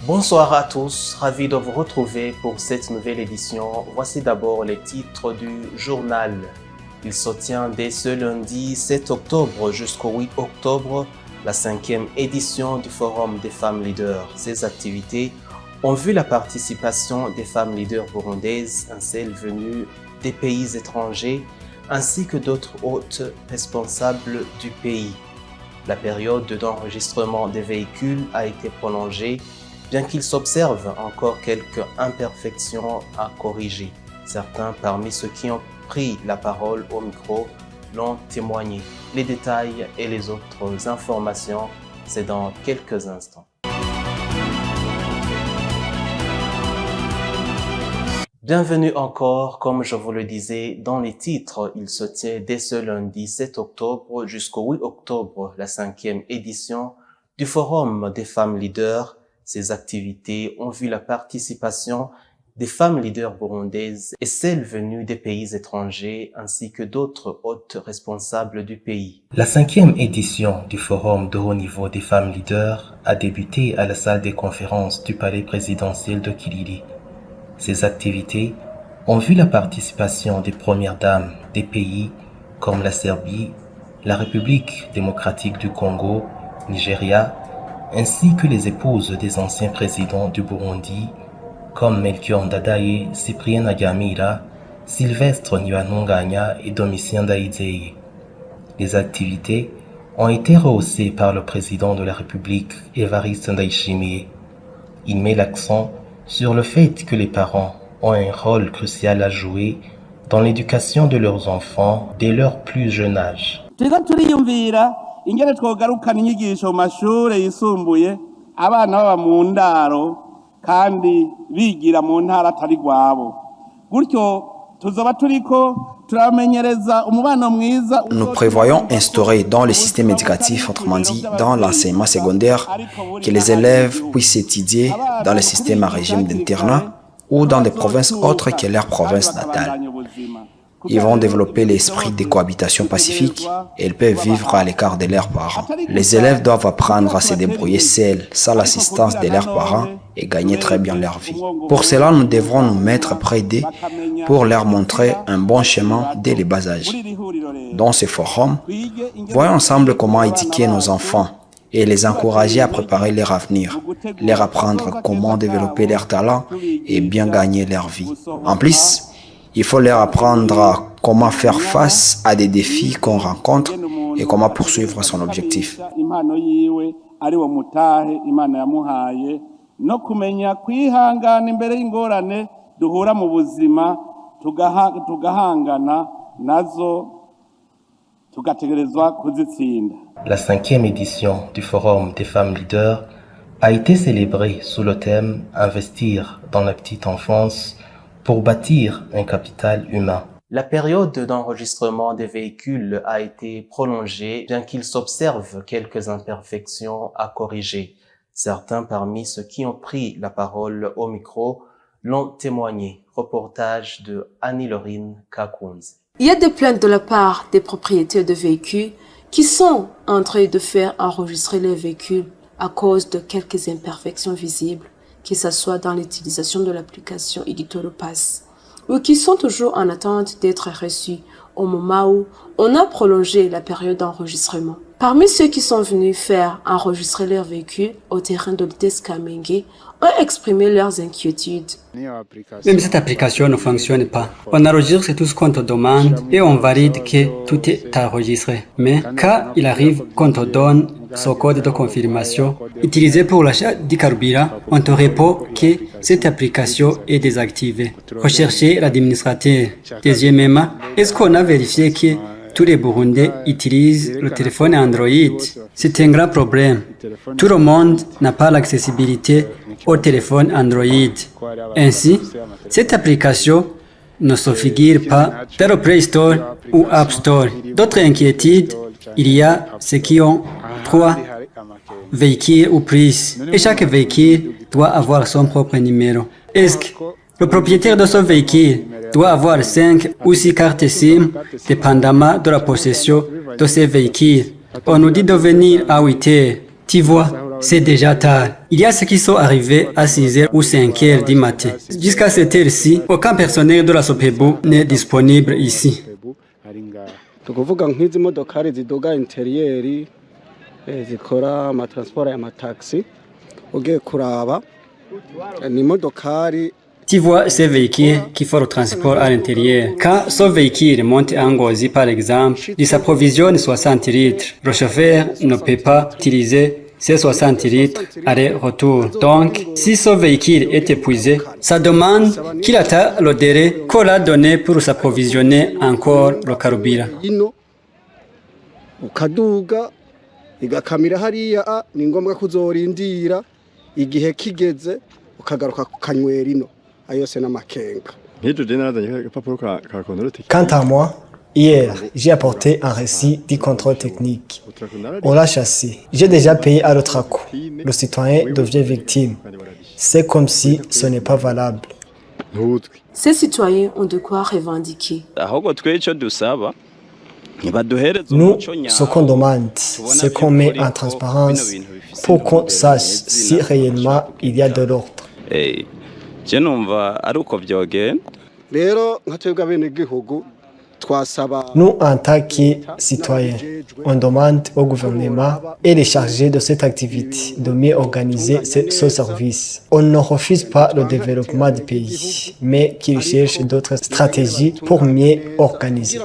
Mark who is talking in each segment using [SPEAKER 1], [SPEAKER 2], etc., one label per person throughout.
[SPEAKER 1] Bonsoir à tous, ravi de vous retrouver pour cette nouvelle édition. Voici d'abord les titres du journal. Il se tient dès ce lundi 7 octobre jusqu'au 8 octobre la 5e édition du Forum des femmes leaders. Ces activités ont vu la participation des femmes leaders burundaises, celles venues des pays étrangers, ainsi que d'autres hautes responsables du pays. La période d'enregistrement des véhicules a été prolongée, bien qu'il s'observe encore quelques imperfections à corriger. Certains parmi ceux qui ont pris la parole au micro l'ont témoigné. Les détails et les autres informations, c'est dans quelques instants. Bienvenue encore, comme je vous le disais dans les titres, il se tient dès ce lundi 7 octobre jusqu'au 8 octobre la 5e édition du Forum des femmes leaders. Ces activités ont vu la participation des femmes leaders burundaises et celles venues des pays étrangers ainsi que d'autres hautes responsables du pays.
[SPEAKER 2] La 5e édition du Forum de haut niveau des femmes leaders a débuté à la salle des conférences du palais présidentiel de Kilili. Ces activités ont vu la participation des premières dames des pays comme la Serbie, la République démocratique du Congo, Nigeria, ainsi que les épouses des anciens présidents du Burundi comme Melchior Ndadaye, Cyprien Agamira, Sylvestre Ntibantunganya et Domitien Ndayizeye. Les activités ont été rehaussées par le président de la République, Évariste Ndayishimiye. Il met l'accent sur le fait que les parents ont un rôle crucial à jouer dans l'éducation de leurs enfants dès leur plus jeune âge.
[SPEAKER 3] ingene twogarukana inyigisho mu mashure yisumbuye abana baba mu ndaro kandi bigira mu ntara atari gwabo gutyo tuzoba turiko turamenyereza umubano mwiza.
[SPEAKER 4] Nous prévoyons instaurer dans le système éducatif, autrement dit dans l'enseignement secondaire, que les élèves puissent étudier dans le système à régime d'internat ou dans des provinces autres que leur province natale. Ils vont développer l'esprit de cohabitation pacifique et ils peuvent vivre à l'écart de leurs parents. Les élèves doivent apprendre à se débrouiller seuls, sans l'assistance de leurs parents et gagner très bien leur vie. Pour cela, nous devrons nous mettre près d'eux pour leur montrer un bon chemin dès le bas âge. Dans ce forum, voyons ensemble comment éduquer nos enfants et les encourager à préparer leur avenir, leur apprendre comment développer leurs talents et bien gagner leur vie. En plus, il faut leur apprendre comment faire face à des défis qu'on rencontre et comment poursuivre son objectif.
[SPEAKER 2] La 5e édition du Forum des femmes leaders a été célébrée sous le thème « Investir dans la petite enfance » pour bâtir un capital humain.
[SPEAKER 1] La période d'enregistrement des véhicules a été prolongée, bien qu'il s'observe quelques imperfections à corriger. Certains parmi ceux qui ont pris la parole au micro l'ont témoigné. Reportage de Annie-Laurine Kakunzi.
[SPEAKER 5] Il y a des plaintes de la part des propriétaires de véhicules qui sont en train de faire enregistrer les véhicules à cause de quelques imperfections visibles, que ce soit dans l'utilisation de l'application Igitoro Pass, ou qui sont toujours en attente d'être reçus au moment où on a prolongé la période d'enregistrement. Parmi ceux qui sont venus faire enregistrer leurs véhicules au terrain de l'ITES Kamenge ont exprimé leurs inquiétudes.
[SPEAKER 6] Même cette application ne fonctionne pas. On enregistre tout ce qu'on te demande et on valide que tout est enregistré. Mais quand il arrive qu'on te donne ce code de confirmation utilisé pour l'achat du carburant, on te répond que cette application est désactivée. Recherchez l'administrateur. Deuxièmement, est-ce qu'on a vérifié que tous les Burundais utilisent le téléphone Android? C'est un grand problème. Tout le monde n'a pas l'accessibilité au téléphone Android. Ainsi, cette application ne se figure pas dans le Play Store ou App Store. D'autres inquiétudes, il y a ceux qui ont 3 véhicules ou plus, et chaque véhicule doit avoir son propre numéro. Est-ce que le propriétaire de ce véhicule doit avoir 5 ou 6 cartes SIM, dépendamment de la possession de ces véhicules? On nous dit de venir à 8 heures. Tu vois, C'est déjà tard. Il y a ceux qui sont arrivés à 6h ou 5h du matin. Jusqu'à cette heure-ci, aucun personnel de la Sopebu n'est disponible ici.
[SPEAKER 7] tukuvuga nk'izi modokari zidoga interiyeri zikora amatransport y'amataxi ugiye kuraba ni modokari.
[SPEAKER 6] Tu vois ces véhicules qui font le transport à l'intérieur. Quand ce véhicule monte en Ngozi, par exemple, il s'approvisionne 60 litres. Le chauffeur ne peut pas utiliser ces 60 litres aller-retour. Donc, si ce véhicule est épuisé, ça demande qu'il attend le délai qu'on a donné pour s'approvisionner encore le carburant.
[SPEAKER 7] Ukaduga igakamira hariya ni ngombwa kuzorindira igihe kigeze ukagaruka kukanywera ino.
[SPEAKER 8] Quant à moi, hier, j'ai apporté un récit du contrôle technique. On l'a chassé. J'ai déjà payé à l'autre coup. Le citoyen devient victime. C'est comme si ce n'est pas valable.
[SPEAKER 5] Ces citoyens ont de quoi revendiquer.
[SPEAKER 8] Nous, ce qu'on demande, c'est qu'on met en transparence pour qu'on sache si réellement il y a de l'ordre. Nous, en tant que citoyens, on demande au gouvernement et les chargés de cette activité de mieux organiser ce service. On ne refuse pas le développement du pays, mais qu'ils cherchent d'autres stratégies pour mieux organiser.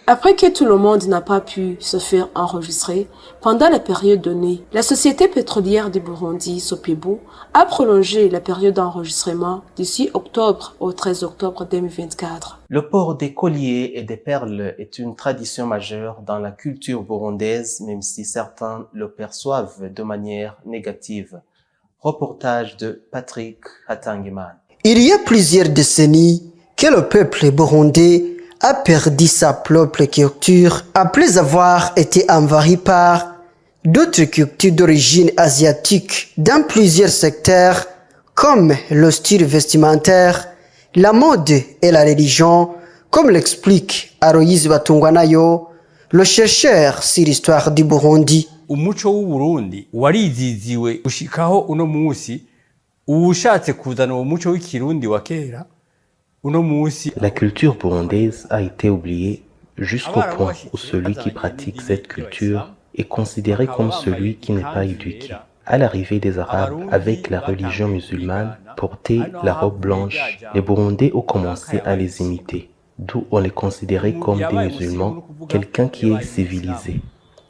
[SPEAKER 5] Après que tout le monde n'a pas pu se faire enregistrer, pendant la période donnée, la Société pétrolière du Burundi, Sopebu, a prolongé la période d'enregistrement d'ici octobre au 13 octobre 2024.
[SPEAKER 1] Le port des colliers et des perles est une tradition majeure dans la culture burundaise, même si certains le perçoivent de manière négative. Reportage de Patrick Hatangiman.
[SPEAKER 9] Il y a plusieurs décennies que le peuple burundais a perdu sa propre culture après avoir été envahi par d'autres cultures d'origine asiatique dans plusieurs secteurs comme le style vestimentaire, la mode et la religion, comme l'explique Aloyse Batungwanayo, le chercheur sur l'histoire du Burundi.
[SPEAKER 10] Umuco w'Uburundi wariziziwe gushikaho uno musi ushatse kuzana uwo muco w'ikirundi wa kera.
[SPEAKER 2] La culture burundaise a été oubliée jusqu'au point où celui qui pratique cette culture est considéré comme celui qui n'est pas éduqué. À l'arrivée des Arabes avec la religion musulmane, porter la robe blanche, les Burundais ont commencé à les imiter, d'où on les considérait comme des musulmans, quelqu'un qui est civilisé,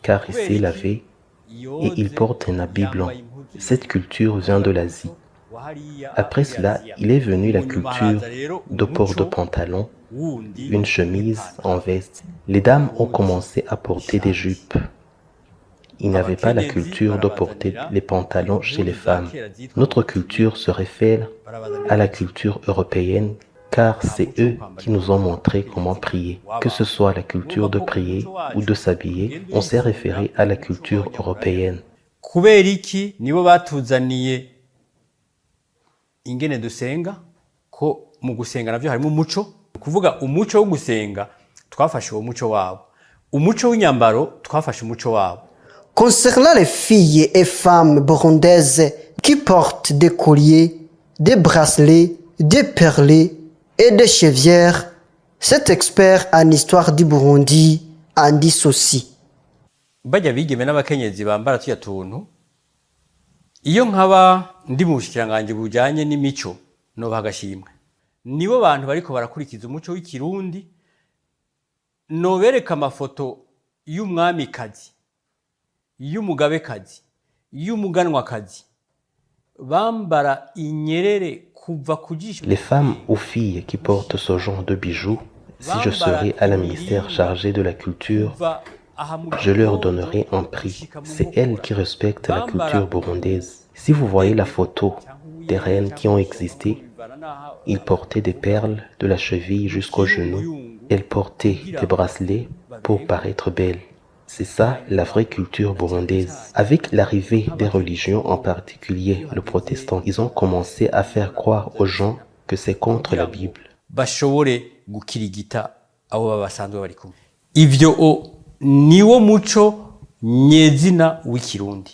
[SPEAKER 2] car il s'est lavé et il porte un habit blanc. Cette culture vient de l'Asie. Après cela, il est venu la culture de port de pantalon, une chemise en veste. Les dames ont commencé à porter des jupes. Ils n'avaient pas la culture de porter les pantalons chez les femmes. Notre culture se réfère à la culture européenne car c'est eux qui nous ont montré comment prier. Que ce soit la culture de prier ou de s'habiller, on s'est référé à la culture européenne.
[SPEAKER 10] Ingene dusenga ko mu gusenga navyo harimo umuco kuvuga umuco wo gusenga twafashe uwo muco wabo umuco w'inyambaro twafashe umuco wabo.
[SPEAKER 9] Concernant les filles et femmes burundaises qui portent des colliers, des bracelets, des perlés et des chevrières, cet expert en histoire du Burundi en dit ceci.
[SPEAKER 10] Bajya bigeme n'abakenyezi bambara tuya tuntu iyo nkaba ndi mu bushikiranganje bujanye n'imico no bagashimwe nibo bantu bariko barakurikiza umuco w'ikirundi no bereka amafoto y'umwamikazi y'umugabekazi y'umuganwakazi bambara inyerere kuva kujisho.
[SPEAKER 2] Les femmes ou filles qui portent ce genre de bijoux, si je serais à la ministère chargé de la culture, je leur donnerai un prix. C'est elles qui respectent la culture burundaise. Si vous voyez la photo des reines qui ont existé, ils portaient des perles de la cheville jusqu'au genou. Elles portaient des bracelets pour paraître belles. C'est ça la vraie culture burundaise. Avec l'arrivée des religions, en particulier le protestant, ils ont commencé à faire croire aux gens que c'est contre la Bible.
[SPEAKER 10] Ivyo niwo muco nyezina w'ikirundi.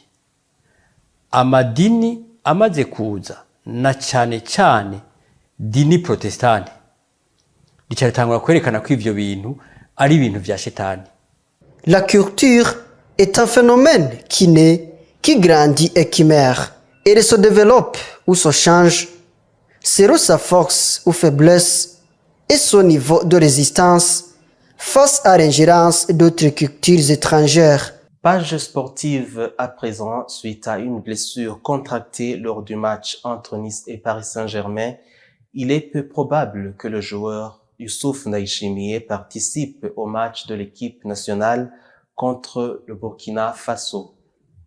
[SPEAKER 10] Amadini amaze kuza na cyane cyane dini protestante ricaritangura kwerekana ko ivyo bintu ari ibintu vya shetani.
[SPEAKER 9] La culture est un phénomène qui naît, qui grandit et qui meurt. Elle se développe ou se change selon sa force ou faiblesse et son niveau de résistance face à l'ingérence d'autres cultures étrangères.
[SPEAKER 1] Page sportive à présent, suite à une blessure contractée lors du match entre Nice et Paris Saint-Germain, il est peu probable que le joueur Youssouf Ndaïchimiye participe au match de l'équipe nationale contre le Burkina Faso.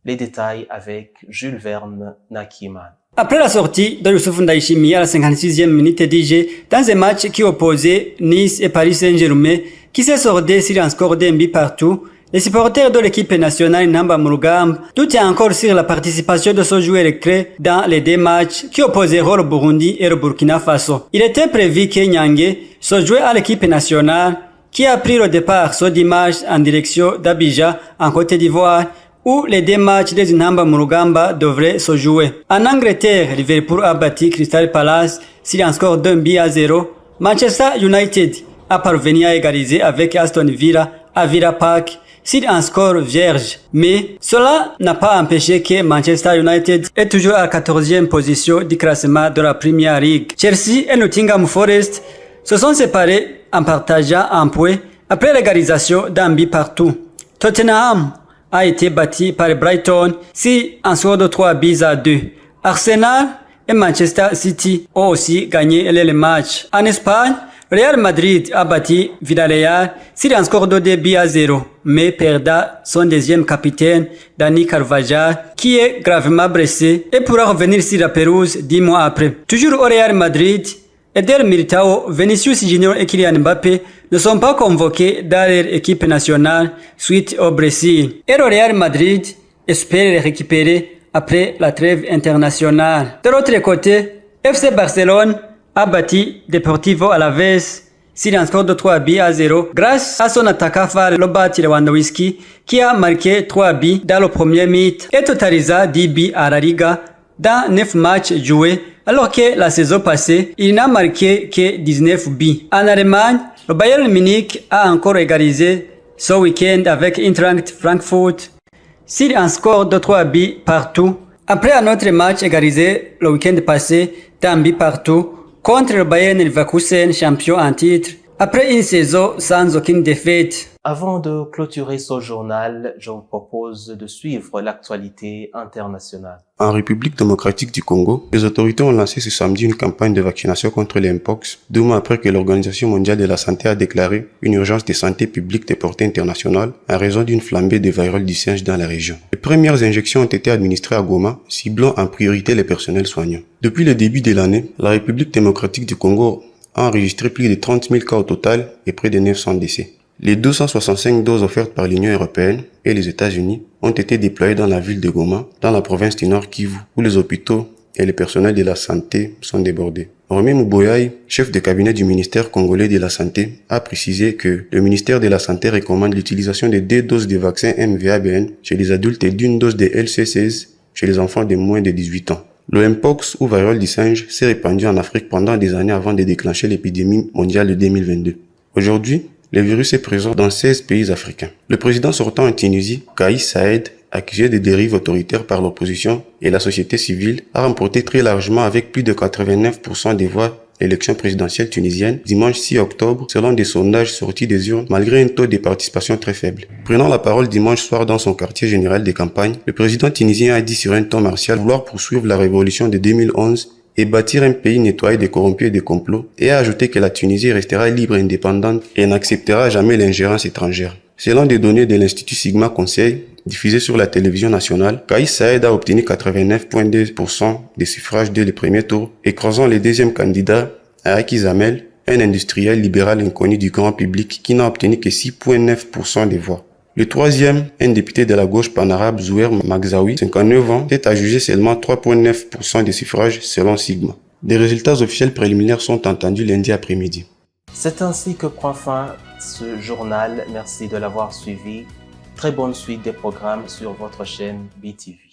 [SPEAKER 1] Les détails avec Jules Verne Nakiman.
[SPEAKER 6] Après la sortie de Youssouf Ndaïchimiye à la 56e minute du jeu, dans un match qui opposait Nice et Paris Saint-Germain, qui s'est soldé sur un score d'un but partout, les supporters de l'équipe nationale Namba Murugamba doutent encore sur la participation de ce joueur clé dans les deux matchs qui opposeront le Burundi et le Burkina Faso. Il était prévu que Nyange se jouait à l'équipe nationale qui a pris le départ ce dimanche en direction d'Abidjan en Côte d'Ivoire où les deux matchs des Namba Murugamba devraient se jouer. En Angleterre, Liverpool a battu Crystal Palace sur un score d'un but à 0. Manchester United a parvenu à égaliser avec Aston Villa à Villa Park sur un score vierge. Mais cela n'a pas empêché que Manchester United est toujours à la 14e position du classement de la Premier League. Chelsea et Nottingham Forest se sont séparés en partageant un point après l'égalisation d'un but partout. Tottenham a été battu par Brighton sur un score de 3 buts à 2. Arsenal et Manchester City ont aussi gagné les matchs. En Espagne, Real Madrid a battu Villarreal sur un score de 2 buts à 0, mais perdant son deuxième capitaine, Dani Carvajal, qui est gravement blessé et pourra revenir sur la pelouse 10 mois après. Toujours au Real Madrid, Eder Militao, Vinicius Junior et Kylian Mbappé ne sont pas convoqués dans leur équipe nationale suite au Brésil. Et le Real Madrid espère les récupérer après la trêve internationale. De l'autre côté, FC Barcelone a battu Deportivo Alaves sur un score de 3 buts à 0 grâce à son attaquant phare Robert Lewandowski qui a marqué 3 buts dans le premier mi-temps et totalisa 10 buts à la Liga dans 9 matchs joués alors que la saison passée, il n'a marqué que 19 buts. En Allemagne, le Bayern Munich a encore égalisé ce week-end avec Eintracht Frankfurt sur un score de 3 buts partout. Après un autre match égalisé le week-end passé d'un but partout contre le Bayern Leverkusen, champion en titre, après une saison sans aucune défaite.
[SPEAKER 1] Avant de clôturer ce journal, je vous propose de suivre l'actualité internationale.
[SPEAKER 11] En République démocratique du Congo, les autorités ont lancé ce samedi une campagne de vaccination contre les mpox, 2 mois après que l'Organisation mondiale de la santé a déclaré une urgence de santé publique de portée internationale en raison d'une flambée de variole du singe dans la région. Les premières injections ont été administrées à Goma, ciblant en priorité les personnels soignants. Depuis le début de l'année, la République démocratique du Congo a enregistré plus de 30 000 cas au total et près de 900 décès. Les 265 doses offertes par l'Union européenne et les États-Unis ont été déployées dans la ville de Goma, dans la province du Nord Kivu, où les hôpitaux et les personnels de la santé sont débordés. Romain Mouboyaï, chef de cabinet du ministère congolais de la Santé, a précisé que le ministère de la Santé recommande l'utilisation de 2 doses de vaccin MVABN chez les adultes et d'une dose de LC16 chez les enfants de moins de 18 ans. Le mpox ou variole du singe s'est répandu en Afrique pendant des années avant de déclencher l'épidémie mondiale de 2022. Aujourd'hui, le virus est présent dans 16 pays africains. Le président sortant en Tunisie, Kais Saïed, accusé de dérives autoritaires par l'opposition et la société civile, a remporté très largement avec plus de 89% des voix l'élection présidentielle tunisienne dimanche 6 octobre selon des sondages sortis des urnes malgré un taux de participation très faible. Prenant la parole dimanche soir dans son quartier général de campagne, le président tunisien a dit sur un ton martial vouloir poursuivre la révolution de 2011 et bâtir un pays nettoyé des corrompus et des complots, et a ajouté que la Tunisie restera libre et indépendante et n'acceptera jamais l'ingérence étrangère. Selon des données de l'Institut Sigma Conseil, diffusées sur la télévision nationale, Kais Saïed a obtenu 89,2% des suffrages dès le premier tour, écrasant le deuxième candidat, Araki Zamel, un industriel libéral inconnu du grand public qui n'a obtenu que 6,9% des voix. Le troisième, un député de la gauche panarabe Zouer Magzaoui, 59 ans, est à juger seulement 3,9% des suffrages selon Sigma. Des résultats officiels préliminaires sont entendus lundi après-midi.
[SPEAKER 1] C'est ainsi que prend fin ce journal. Merci de l'avoir suivi. Très bonne suite des programmes sur votre chaîne BTV.